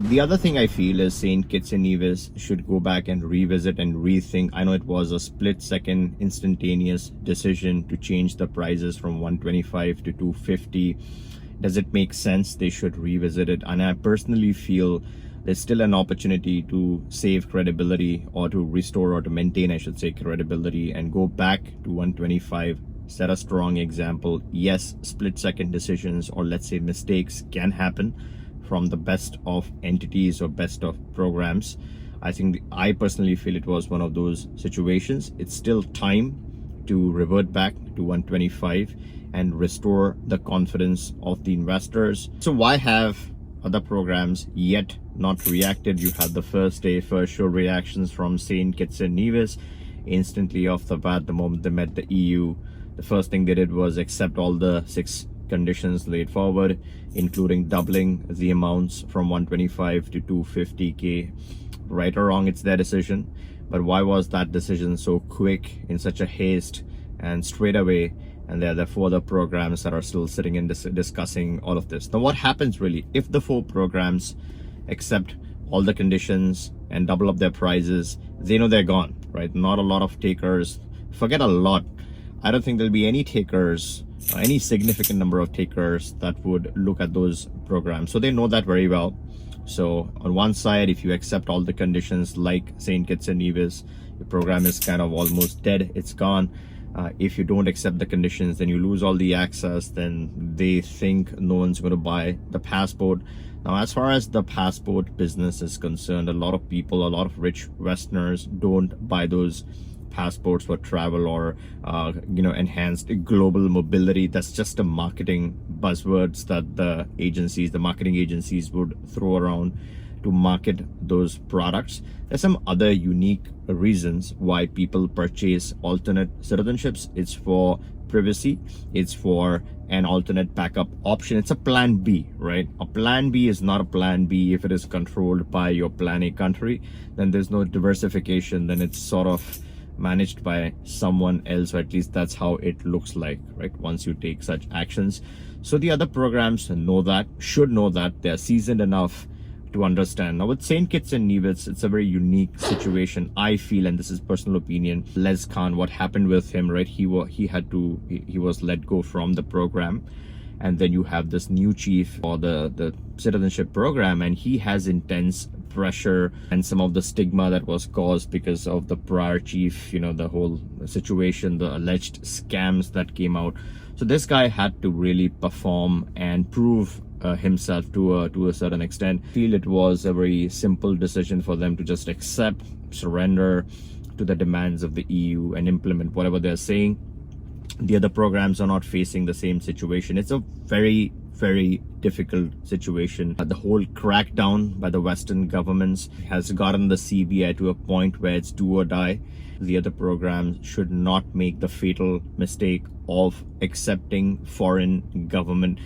The other thing I feel is St. Kitts and Nevis should go back and revisit and rethink. I know it was a split-second instantaneous decision to change the prices from 125 to 250. Does it make sense? They should revisit it. And I personally feel there's still an opportunity to save credibility, or to restore, or to maintain, I should say, credibility, and go back to 125. Set a strong example. Yes, split-second decisions, or let's say mistakes, can happen from the best of entities or best of programs. I personally feel it was one of those situations. It's still time to revert back to 125 and restore the confidence of the investors. So why have other programs yet not reacted? You had the first show reactions from St. Kitts and Nevis. Instantly off the bat, the moment they met the EU, the first thing they did was accept all the 6 conditions laid forward, including doubling the amounts from 125 to 250k. Right or wrong, it's their decision. But why was that decision so quick, in such a haste and straight away? And there are 4 other programs that are still sitting and discussing all of this. Now, what happens really if the 4 programs accept all the conditions and double up their prices? They know they're gone, right? Not a lot of takers. Forget a lot. I don't think there'll be any takers, any significant number of takers that would look at those programs. So they know that very well. So on one side, if you accept all the conditions like St. Kitts and Nevis, your program is kind of almost dead. It's gone. If you don't accept the conditions, then you lose all the access. Then they think no one's going to buy the passport. Now, as far as the passport business is concerned, a lot of people, a lot of rich Westerners don't buy those passports for travel or enhanced global mobility. That's just a marketing buzzwords that the marketing agencies would throw around to market those products. There's some other unique reasons why people purchase alternate citizenships. It's for privacy, it's for an alternate backup option. It's a plan B, right? A plan B is not a plan B if it is controlled by your plan A country. Then there's no diversification. Then it's sort of managed by someone else, or at least that's how it looks like, right, once you take such actions. So the other programs know that, should know that. They're seasoned enough to understand. Now with St. Kitts and Nevis, it's a very unique situation, I feel, and this is personal opinion. Les Khan, what happened with him, right? He was let go from the program, and then you have this new chief for the citizenship program, and he has intense pressure and some of the stigma that was caused because of the prior chief, the whole situation, the alleged scams that came out. So this guy had to really perform and prove himself to a certain extent. I feel it was a very simple decision for them to just accept, surrender to the demands of the EU and implement whatever they're saying. The other programs are not facing the same situation. It's a very, very difficult situation. The whole crackdown by the Western governments has gotten the CBI to a point where it's do or die. The other programs should not make the fatal mistake of accepting foreign government.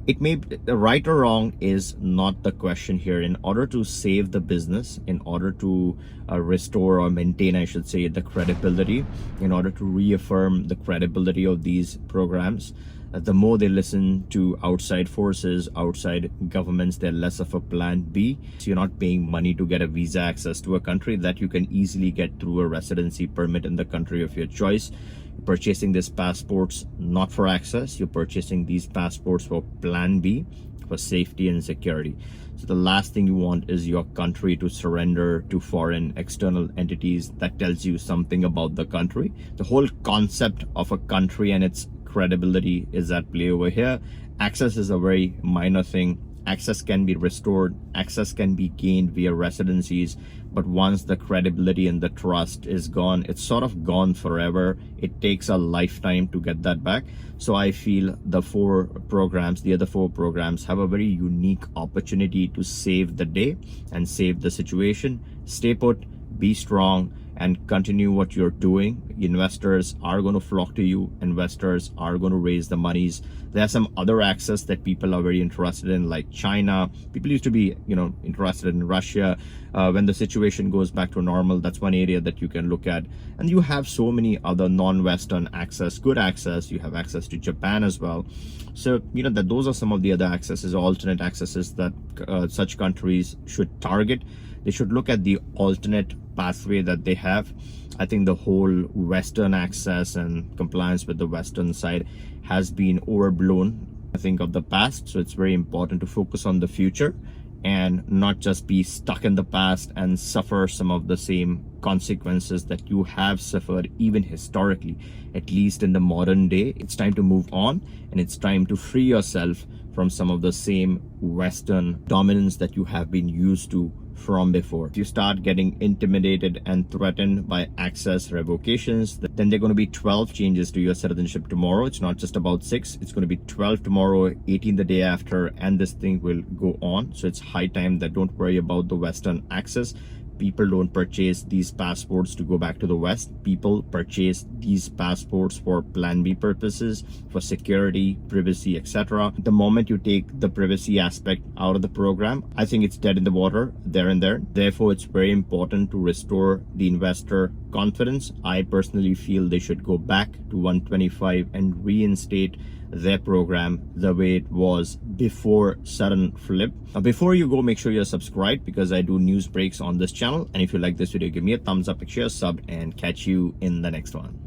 It may be right or wrong is not the question here. In order to save the business, in order to restore or maintain, I should say, the credibility, in order to reaffirm the credibility of these programs, the more they listen to outside forces, outside governments, they're less of a plan B. So you're not paying money to get a visa access to a country that you can easily get through a residency permit in the country of your choice. You're purchasing these passports not for access, you're purchasing these passports for plan B, for safety and security. So the last thing you want is your country to surrender to foreign external entities. That tells you something about the country. The whole concept of a country and its credibility is at play over here. Access is a very minor thing. Access can be restored, access can be gained via residencies, but once the credibility and the trust is gone, it's sort of gone forever. It takes a lifetime to get that back. So I feel the other four programs have a very unique opportunity to save the day and save the situation. Stay put, be strong, and continue what you're doing. investors are going to flock to you. Investors are going to raise the monies. There's some other access that people are very interested in, like China. People used to be, interested in Russia. When the situation goes back to normal, that's one area that you can look at. And you have so many other non-Western access, good access. You have access to Japan as well. So, that those are some of the other accesses, alternate accesses that such countries should target. They should look at the alternate pathway that they have. I think the whole Western access and compliance with the Western side has been overblown, I think, of the past. So it's very important to focus on the future and not just be stuck in the past and suffer some of the same consequences that you have suffered even historically, at least in the modern day. It's time to move on, and it's time to free yourself from some of the same Western dominance that you have been used to from before. If you start getting intimidated and threatened by access revocations, then there are going to be 12 changes to your citizenship tomorrow. It's not just about 6, it's going to be 12 tomorrow, 18 the day after, and this thing will go on. So it's high time that don't worry about the Western access. People don't purchase these passports to go back to the West. People purchase these passports for Plan B purposes, for security, privacy, etc. The moment you take the privacy aspect out of the program, I think it's dead in the water there and there. Therefore, it's very important to restore the investor confidence. I personally feel they should go back to 125 and reinstate their program the way it was before sudden flip. Now, before you go, make sure you're subscribed, because I do news breaks on this channel. And if you like this video, give me a thumbs up, share, sub, and catch you in the next one.